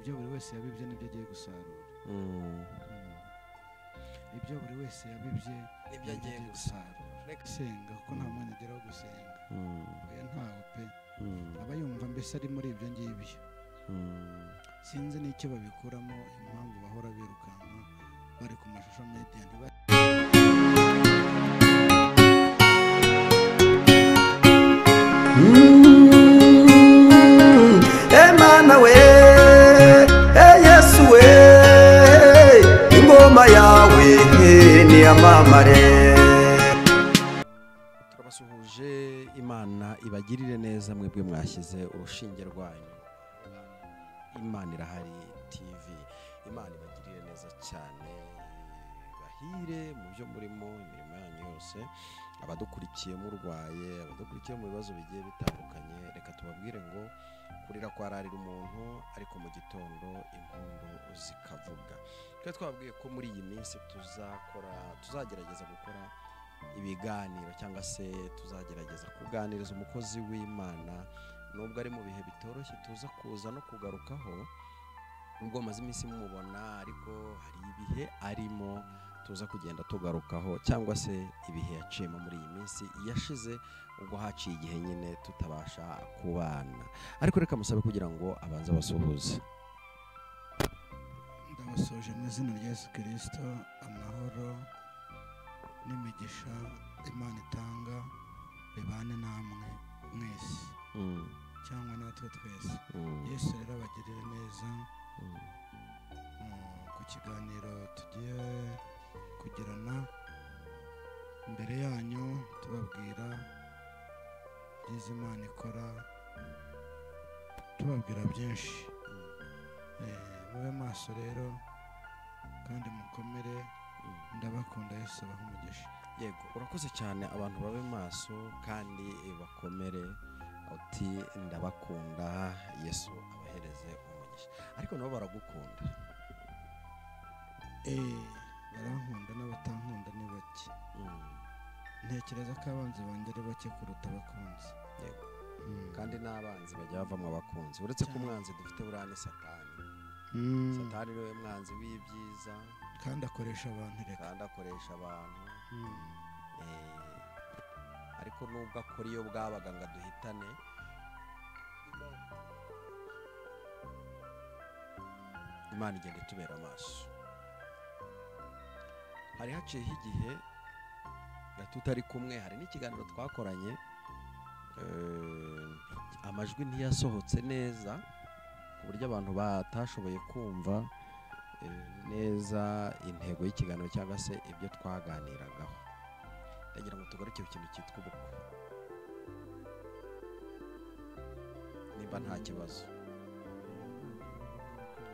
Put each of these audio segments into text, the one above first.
ibyo buri wese yabibye nibyo agiye gusarura. Ibyo buri wese yabibye nibyo agiye gusarura. Senga kuko nta mwanya ageraho gusenga. Oya ntawe pe. Aba yumva mbese ari muri ibyo ngibyo. Sinzi n'icyo babikuramo, impamvu bahora birukanka bari ku mashusho media. Emana we, Yesu we, ingoma yawe niyamamare. Turabasuhuje, Imana ibagirire neza mwebwe mwashyize urushinge rwanyu Imana Irahari TV. Imana ibagirire neza cyane, bahire mu byo murimo, imirimo yanyu yose. Abadukurikiye murwaye, abadukurikiye mu bibazo bigiye bitandukanye, reka tubabwire ngo kurira kwararira umuntu, ariko mu gitondo impundu zikavuga. Twe twabwiye ko muri iyi minsi tuzagerageza gukora ibiganiro cyangwa se tuzagerageza kuganiriza umukozi w'Imana, nubwo ari mu bihe bitoroshye tuza kuza no kugarukaho, ubwo maze iminsi mumubona, ariko hari ibihe arimo tuza kugenda tugarukaho, cyangwa se ibihe yaciyemo muri iyi minsi yashize, ubwo haciye igihe nyine tutabasha kubana. Ariko reka musabe kugira ngo abanze basuhuze. Ndabasoje mu izina rya Yesu Kristo, amahoro n'imigisha Imana itanga bibane namwe mwese, cyangwa natwe twese. Yesu rero abagirire neza ku kiganiro tugiye kugirana imbere yanyu, tubabwira ibyiza Imana ikora, tubabwira byinshi. Mube maso rero kandi mukomere, ndabakunda. Yesu abahe umugisha. Yego, urakoze cyane. Abantu babe maso kandi bakomere, uti ndabakunda, Yesu abahereze umugisha. Ariko nabo baragukunda. Barankunda, n'abatankunda ni bake. Ntekereza ko abanzi banjye ari bake kuruta abakunzi. Yego, kandi n'abanzi bajya bavamo abakunzi. Uretse ko umwanzi dufite buriya ni Satani. Satani niwe mwanzi w'ibyiza, kandi akoresha abantu. Ariko nubwo akora iyo bwabaga ngo duhitane, Imana igenda itubera amaso. Hari haciyeho igihe tutari kumwe, hari n'ikiganiro twakoranye, amajwi ntiyasohotse neza ku buryo abantu batashoboye kumva neza intego y'ikiganiro cyangwa se ibyo twaganiragaho. Ndagira ngo tugaruke ku kintu cyitwa ubukwe, nimba nta kibazo.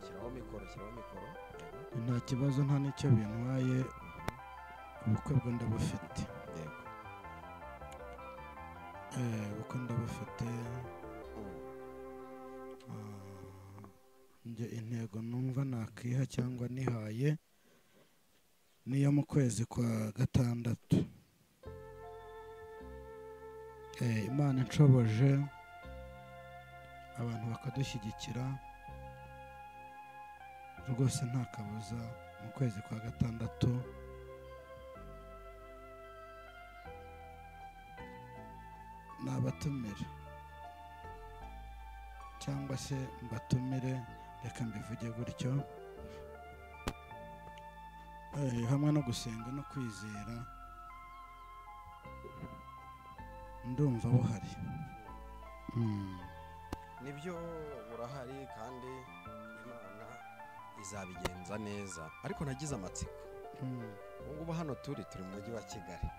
Shyiraho mikoro. Nta kibazo, nta n'icyo bintwaye. Ubukwe bwo ndabufite. Ubukwe ndabufite. Njye intego numva nakwiha cyangwa nihaye niyo mu kwezi kwa gatandatu. Imana inshoboje, abantu bakadushyigikira rwose, nta kabuza mu kwezi kwa gatandatu nabatumira, cyangwa se mbatumire, reka mbivuge gutyo. Hamwe no gusenga no kwizera, ndumva buhari. Nibyo burahari, kandi Imana izabigenza neza. Ariko nagize amatsiko. Ubwo hano turi mu mujyi wa Kigali,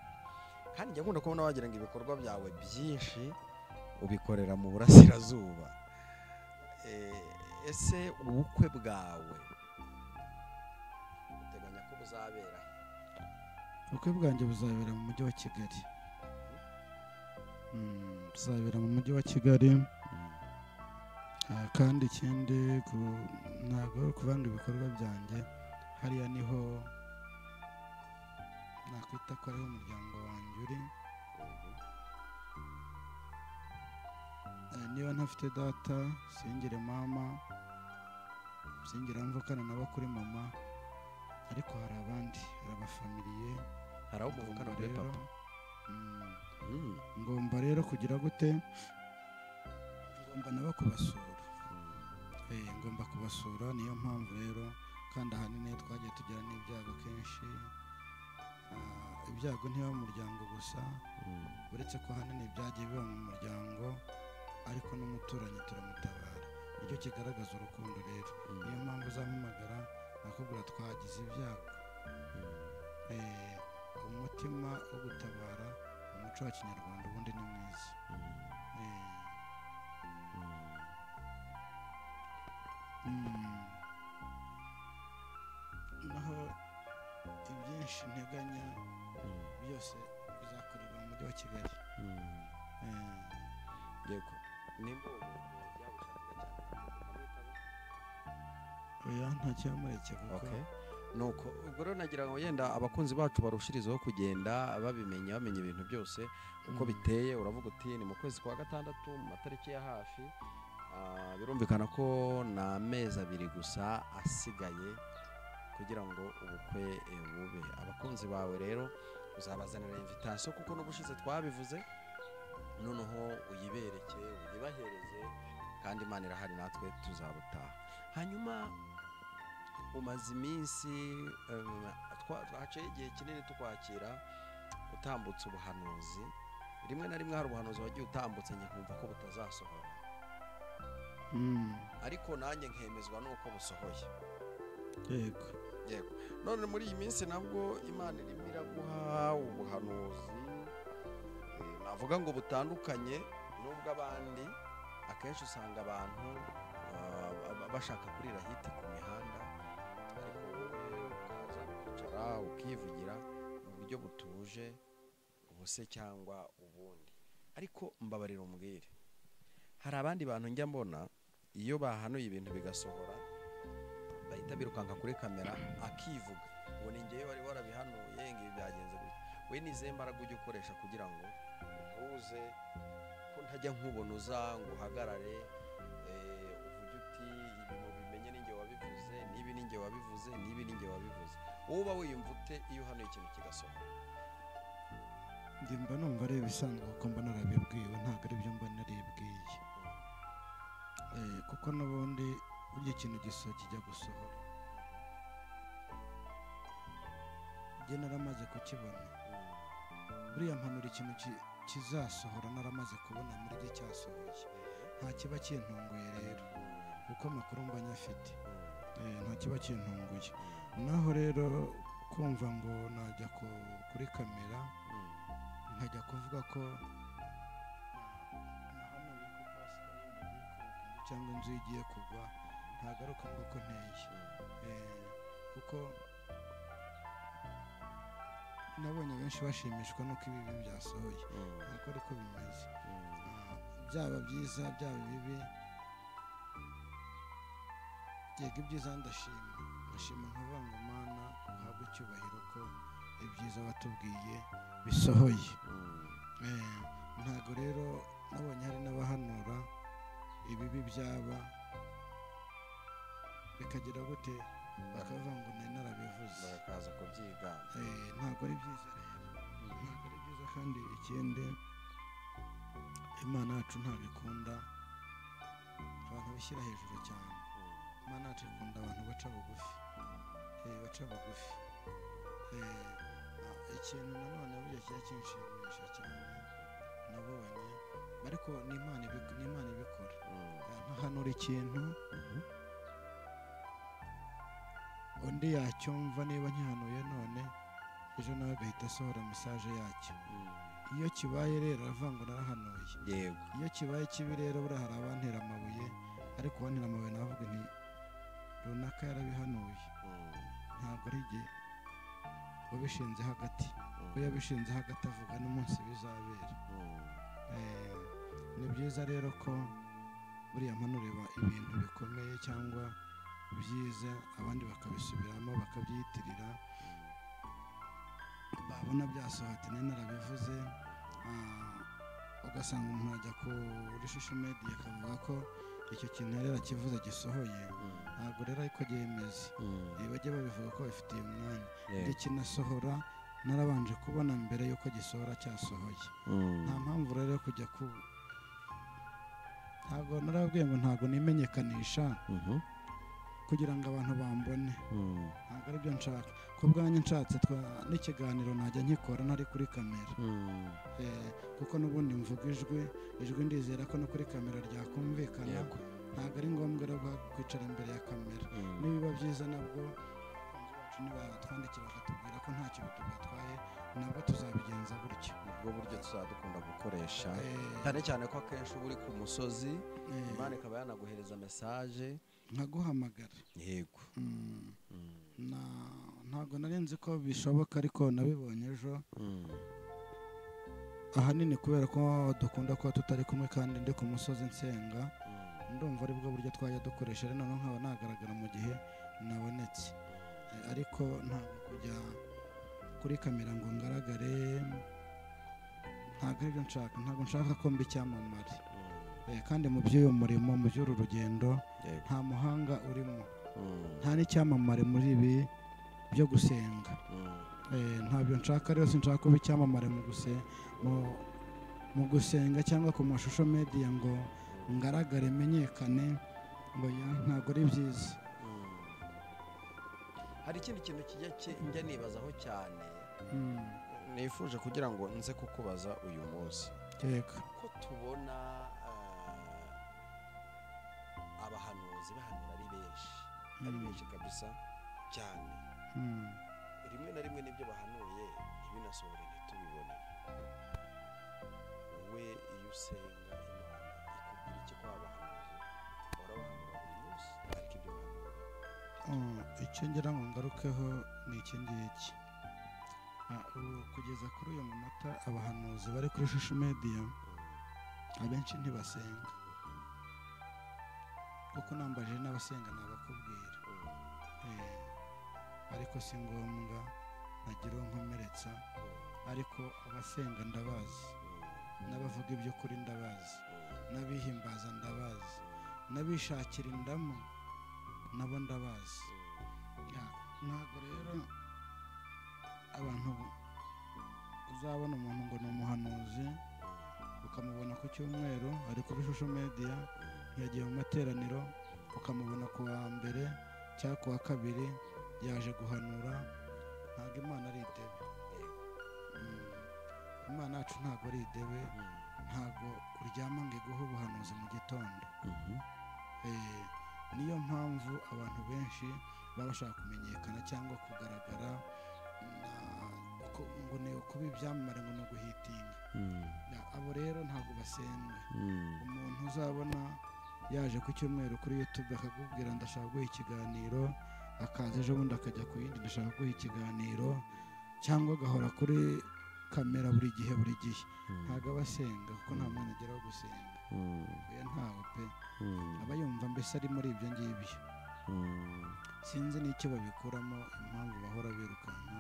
kandi njya nkunda kubona wagira ngo ibikorwa byawe byinshi ubikorera mu burasirazuba. Ese ubukwe bwawe uteganya ko buzabera? Ubukwe bwanjye buzabera mu mujyi wa Kigali. Buzabera mu mujyi wa Kigali. Kandi ikindi ntabwo kuvanga ibikorwa byanjye, hariya niho nakwita ko ariho umuryango wanjye uri. niba ntafite data singire mama singira mvukana nabo kuri mama ariko hari abandi hari abafamiliye hari aho muvukana kuri papa ngomba rero kugira gute ngomba nabo kubasura ngomba kubasura niyo mpamvu rero kandi ahanini twagiye tugira n'ibyago kenshi ibyago ntiba mu muryango gusa uretse ko ahanini byagiye biba mu muryango ariko n'umuturanyi turamutabara nicyo kigaragaza urukundo rero niyo mpamvu uzampamagara nakubwira twagize ibyago umutima wo gutabara umuco wa kinyarwanda ubundi ni mwiza naho ibyinshi nteganya byose bizakorerwa mu mujyi wa Kigali yego nimba byabushakira cyane oya nta cyamureke kuko nuko ubwo rero nagira ngo yenda abakunzi bacu barushirizaho kugenda bamenya ibintu byose uko biteye uravuga uti ni mu kwezi kwa gatandatu mu matariki ya hafi birumvikana ko na amezi 2 gusa asigaye kugira ngo ubukwe bube abakunzi bawe rero uzabazanira invitation kuko n'ubushize twabivuze noneho uyibereke uyibahereze kandi Imana irahari natwe tuzabutaha hanyuma umaze iminsi twahaciye igihe kinini tukwakira utambutse ubuhanuzi rimwe na rimwe hari ubuhanuzi wagiye utambutse nkumva ko butazasohora ariko nanjye nkemezwa nuko busohoye yego none muri iyi minsi nabwo Imana irimo iraguha ubuhanuzi navuga ngo butandukanye n'ubwo abandi akenshi usanga abantu bashaka kurira hiti ku mihanda ariko wowe ukaza ukicara ukivugira mu buryo butuje ubuse cyangwa ubundi ariko mbabarira umbwire hari abandi bantu njya mbona iyo bahanuye ibintu bigasohora bahita birukanka kuri kamera akivuga ngo ni ngewe wari warabihanuye ngibi byagenze gutya we nize mbaraga ujye ukoresha kugira ngo uhuze ko ntajya nkubona uza ngo uhagarare uvuge uti ibintu bimenye ninjye wabivuze nibi ninjye wabivuze nibi ninjye wabivuze wowe uba wiyumva ute iyo uhanuye ikintu kigasohora ndimba numva ari ibisanzwe kuko mba narabibwiwe ntabwo ari byo mba naribwiye kuko n'ubundi burya ikintu kijya gusohora njye naramaze kukibona buriya mpanura ikintu kizasohora naramaze kubona muri gihe cyasohoye nta kiba kintunguye rero kuko amakuru mba nyafite nta kiba kintunguye naho rero kumva ngo najya kuri kamera nkajya kuvuga ko nahanuye ko cyangwa inzu igiye kugwa ntagaruka kuko nteye kuko nabonye benshi bashimishwa nuko ibibi byasohoye ntabwo ariko bimeze byaba byiza byaba ibibi yego ibyiza ndashima nkavuga ngo Mana uhabwe icyubahiro ko ibyiza watubwiye bisohoye ntabwo rero nabonye hari n'abahanura ibibi byaba bikagira gute bakavuga ngo nari narabivuze bakaza kubyiga ntabwo ari byiza rero ntabwo ari byiza kandi ikindi Imana yacu ntabwo ikunda abantu bishyira hejuru cyane Imana yacu ikunda abantu baca bugufi ikintu nanone burya kijya kinshimisha cyane nabonye ariko ni Imana ibikora nkahanura ikintu undi yacyumva niba nkihanuye none ejo nawe agahita asohora mesaje yacyo iyo kibaye rero aravuga ngo narahanuye yego iyo kibaye kibi rero buriya hari abantera amabuye ariko abantera amabuye navuga nti runaka yarabihanuye ntabwo ari igihe wabishinze hagati we yabishinze hagati avuga n'umunsi bizabera ni byiza rero ko buriya mpanureba ibintu bikomeye cyangwa byiza abandi bakabisubiramo bakabyiyitirira babona byasohotse nari narabivuze ugasanga umuntu ajya kuri social media akavuga ko icyo kintu yari yarakivuze gisohoye ntabwo ntabwo rero ariko byemeze bajya babivuga ko bafitiye umwanya Yego. kinasohora narabanje kubona mbere yuko gisohora cyasohoye nta mpamvu rero yo kujya ntabwo narababwiye ngo ntabwo nimenyekanisha kugira ngo abantu bambone ntabwo ari byo nshaka ku bwanjye nshatse n'ikiganiro najya nkikora ntari kuri kamera kuko n'ubundi mvuga ijwi ndizera ko no kuri kamera ryakumvikana ntabwo ari ngombwa rero kwicara imbere ya kamera nibiba byiza nabwo nibatwandikira bakatubwira ko nta kintu tubatwaye nabwo tuzabigenza gutyo ubwo buryo tuzadukunda gukoresha cyane cyane ko akenshi uba uri ku musozi Imana ikaba yanaguhereza mesaje nkaguhamagara yego ntabwo nari nzi ko bishoboka ariko nabibonye ejo ahanini kubera ko dukunda kuba tutari kumwe kandi ndi ku musozi nsenga ndumva ari bwo buryo twajya dukoresha rero noneho nkaba nagaragara mu gihe nabonetse ariko ntabwo kujya kuri kamera ngo ngaragare ntabwo aribyo nshaka ntabwo nshaka ko mba icyamamare kandi mu by'uyu murimo mu by'uru rugendo nta muhanga urimo nta n'icyamamare muri ibi byo gusenga ntabyo nshaka rero sinshaka kuba icyamamare mu gusenga cyangwa ku mashusho media ngo ngaragare menyekane ngo ntabwo ari byiza hari ikindi kintu njya nibazaho cyane nifuje kugira ngo nze kukubaza uyu munsi ko tubona abahanuzi bahanura ari benshi kabisa cyane rimwe na rimwe n'ibyo bahanuye ntibinasohore ntitubibone wowe iyo usenga Imana ikubwira iki ko abahanuzi urabahanura buri munsi ariko ibyo bahanura icyo ngira ngo ngarukeho ni iki ngiki kugeza kuri uyu munota abahanuzi bari kuri social media abenshi ntibasenga kuko nambaje n'abasenga nabakubwira ariko si ngombwa nagira uwo nkomeretsa ariko abasenga ndabazi n'abavuga iby'ukuri ndabazi n'abihimbaza ndabazi n'abishakira indamu nabo ndabazi ntabwo rero abantu uzabona umuntu ngo ni umuhanuzi ukamubona ku cyumweru ari kuri social media yagiye mu materaniro ukamubona ku wa mbere cyangwa ku wa kabiri yaje guhanura ntabwo Imana ari idebe Imana yacu ntabwo ari idebe ntabwo uryama ngo iguhe ubuhanuzi mu gitondo niyo mpamvu abantu benshi baba bashaka kumenyekana cyangwa kugaragara ngo ni ukuba ibyamamare ngo ni uguhitinga abo rero ntabwo basenga umuntu uzabona yaje ku cyumweru kuri YouTube akakubwira ndashaka guha ikiganiro akaza ejo bundi akajya ku yindi ndashaka guha ikiganiro cyangwa agahora kuri kamera buri gihe ntabwo aba asenga kuko nta mwanya agira wo gusenga ntawe pe aba yumva mbese ari muri ibyo ngibyo sinzi n'icyo babikuramo impamvu bahora birukanka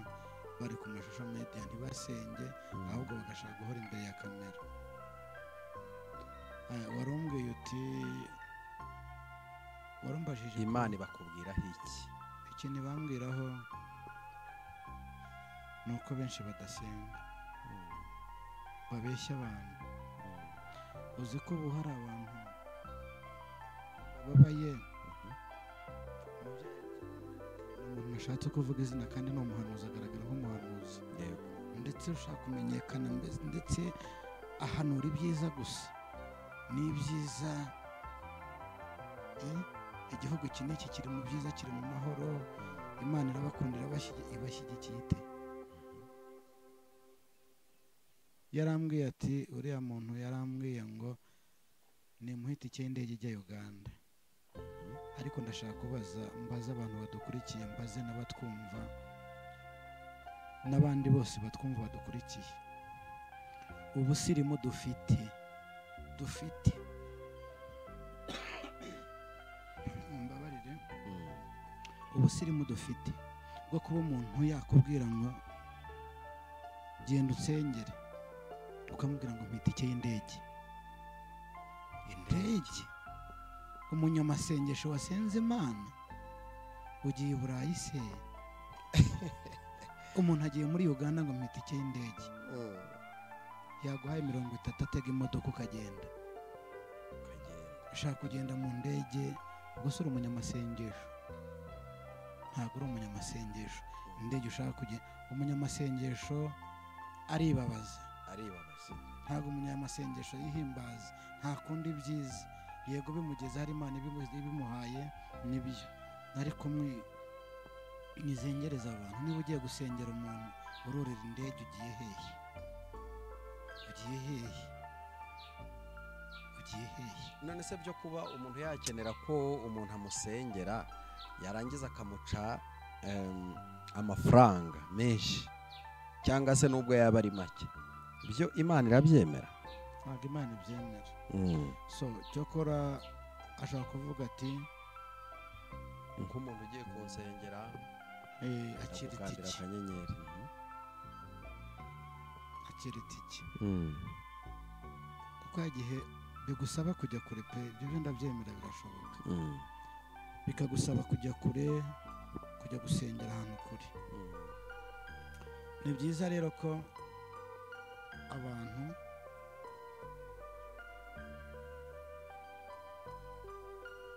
bari ku mashusho media ntibasenge ahubwo bagashaka guhora imbere ya kamera warumbwiye uti warumbajije Imana bakubwiraho iki ikintu bambwiraho ni uko benshi badasenga babeshya abantu uzi ko ubu hari abantu babaye umuntu ashatse kuvuga izina kandi ni umuhanuzi agaragara nk'umuhanuzi ndetse ushaka kumenyekana ndetse ahanura ibyiza gusa ni ibyiza igihugu iki n'iki kiri mu byiza kiri mu mahoro Imana irabakundira ibashyigikiye ite yarambwiye ati uriya muntu yarambwiye ngo nimuhite icy'indege ijya Uganda ariko ndashaka mbaza abantu badukurikiye mbaze n'abatwumva n'abandi bose batwumva badukurikiye ubusirimu dufite mbabarire ubusirimu dufite bwo kuba umuntu yakubwira ngo genda utsengere ukamubwira ngo mpite itike y'indege umunyamasengesho wasenze Imana ugiye i burayi se umuntu agiye muri uganda ngo mpita itike y'indege yaguhaye 30 atega imodoka ukagenda ushaka kugenda mu ndege gusa uri umunyamasengesho ntabwo uri umunyamasengesho indege ushaka kugenda umunyamasengesho aribabaza ntabwo umunyamasengesho yihimbaza nta kundi byiza yego bimugeza hari Imana ibimuhaye nibyo ariko mwizengereza abantu niba ugiye gusengera umuntu ururira indege ugiye hehe none se byo kuba umuntu yakenera ko umuntu amusengera yarangiza akamuca amafaranga menshi cyangwa se nubwo yaba ari make ibyo Imana irabyemera ntabwo Imana ibyemera so cyokora ashaka kuvuga ati nk'umuntu ugiye kunsengera akira itike akanyenyeri akira itike kuko igihe bigusaba kujya kure pe ibyo ndabyemera birashoboka bikagusaba kujya kure kujya gusengera ahantu kure ni byiza rero ko abantu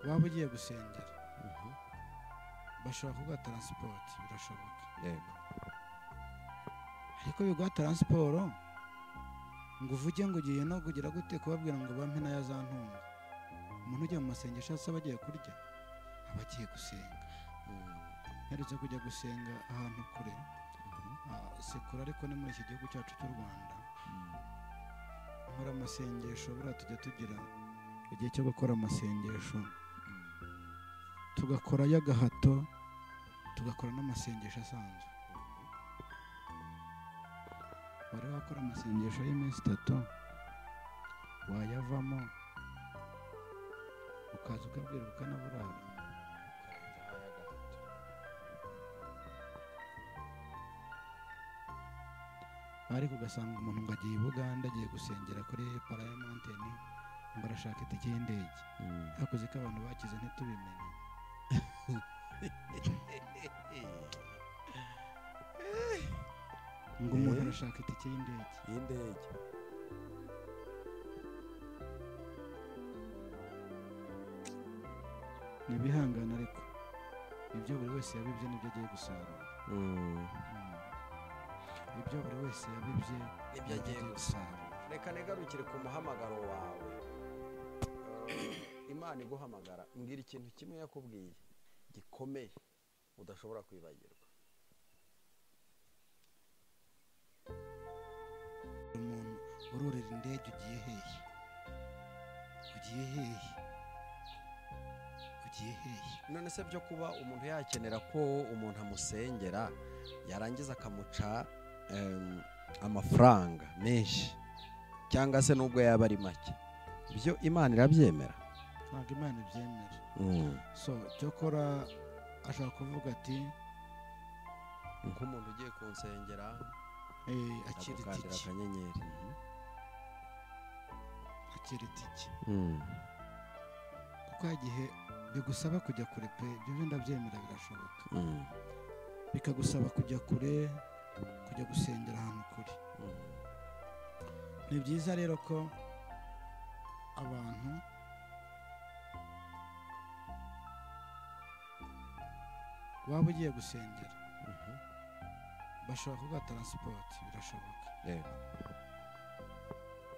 waba ugiye gusengera bashobora kuguha taransipoti birashoboka ariko biguha taransiporo ngo uvuge ngo ugiye no kugira gute kubabwira ngo bampe nayo azantunga umuntu ugiye mu masengesho asaba agiye kurya aba agiye gusenga herutse kujya gusenga ahantu kure sekura ariko ni muri iki gihugu cyacu cy'u Rwanda nkora amasengesho buriya tujya tugira igihe cyo gukora amasengesho tugakora y'agahato tugakora n'amasengesho asanzwe wari wakora amasengesho y'iminsi 3 wayavamo ukaza ukabwira ukanaburara ariko ugasanga umuntu ngo agiye i Buganda agiye gusengera kuri Parliament ngo arashaka itike y'indege hakoze ko abantu bakize ntitubimenye ngo umuntu arashaka itike y'indege nibihangana ariko ibyo buri wese yabibye nibyo agiye gusarura ibyo buri wese yabibye nibyo agiye gusarura reka negarukire ku muhamagaro wawe Imana iguhamagara mbwira ikintu kimwe yakubwiye gikomeye udashobora kwibagirwa umuntu ururira indege ugiye hehe none se byo kuba umuntu yakenera ko umuntu amusengera yarangiza akamuca amafaranga menshi cyangwa se nubwo yaba ari make ibyo Imana irabyemera ntabwo Imana ibyemera so cyokora ashaka kuvuga ati nk'umuntu ugiye kunsengera akira itike akanyenyeri akira itike kuko igihe bigusaba kujya kure pe ibyo ndabyemera birashoboka bikagusaba kujya kure kujya gusengera ahantu kure ni byiza rero ko abantu waba ugiye gusengera bashobora kuguha taransipoti birashoboka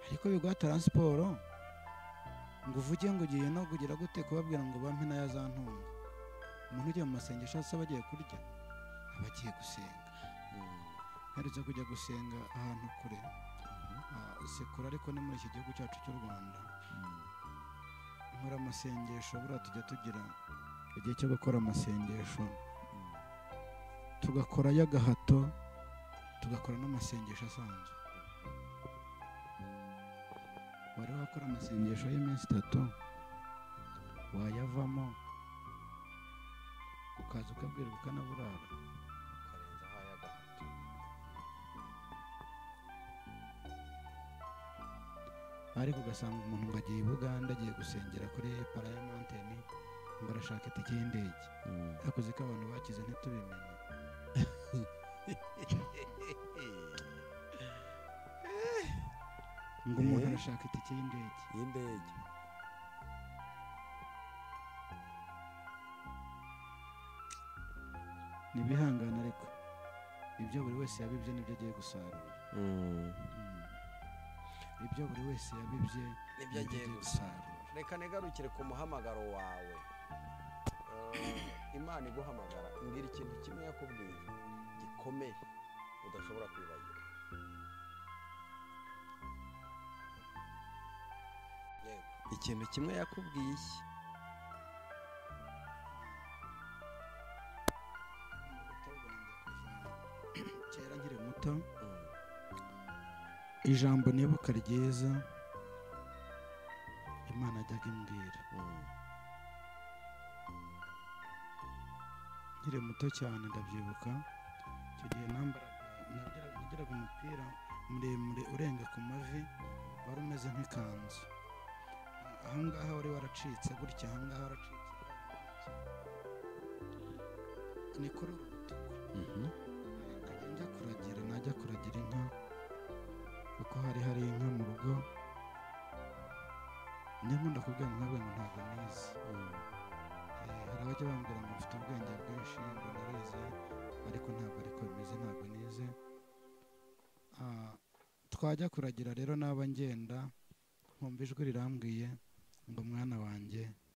ariko biguha taransiporo ngo uvuge ngo ugiye no kugira gute kubabwira ngo bampe nayo azantunga umuntu ugiye mu masengesho asaba agiye kurya aba agiye gusenga herutse kujya gusenga ahantu kure sekura ariko ni muri iki gihugu cyacu cy'u Rwanda nkora amasengesho buriya tujya tugira igihe cyo gukora amasengesho tugakora y'agahato tugakora n'amasengesho asanzwe wari wakora amasengesho y'iminsi 3 wayavamo ukaza ukabwira ukanaburara ariko ugasanga umuntu ngo agiye i Buganda agiye gusengera kuri Parliament ngo arashaka itike y'indege hakoze ko abantu bakize ntitubimenye. ngo umuntu arashaka itike y'indege. Nibihangana ariko ibyo buri wese yabibye nibyo agiye gusarura. Ibyo buri wese yabibye nibyo agiye gusarura. Reka negarukire ku muhamagaro wawe. Imana iguhamagara imbwira ikintu kimwe yakubwiye gikomeye udashobora kwibagira. Ikintu kimwe yakubwiye kera nkiri muto, ijambo nibuka ryiza Imana ajyaga imbwira. Nkiri muto cyane ndabyibuka, icyo gihe nagiraga umupira muremure urenga ku mavi wari umeze nk'ikanzu. Ahangaha wari waracitse gutya, ahangaha waracitse ni kuri uru rutugu. Najya kuragira inka kuko hari inka mu rugo. Nyamunda kubwira nkawe ngo ntabwo nize. Hari abajya bambwira ngo mfite ubwenge bwinshi ngo narize, ariko ntabwo ariko bimeze, ntabwo nize. Twajya kuragira rero naba ngenda nkumva ijwi rirambwiye ngo mwana wanjye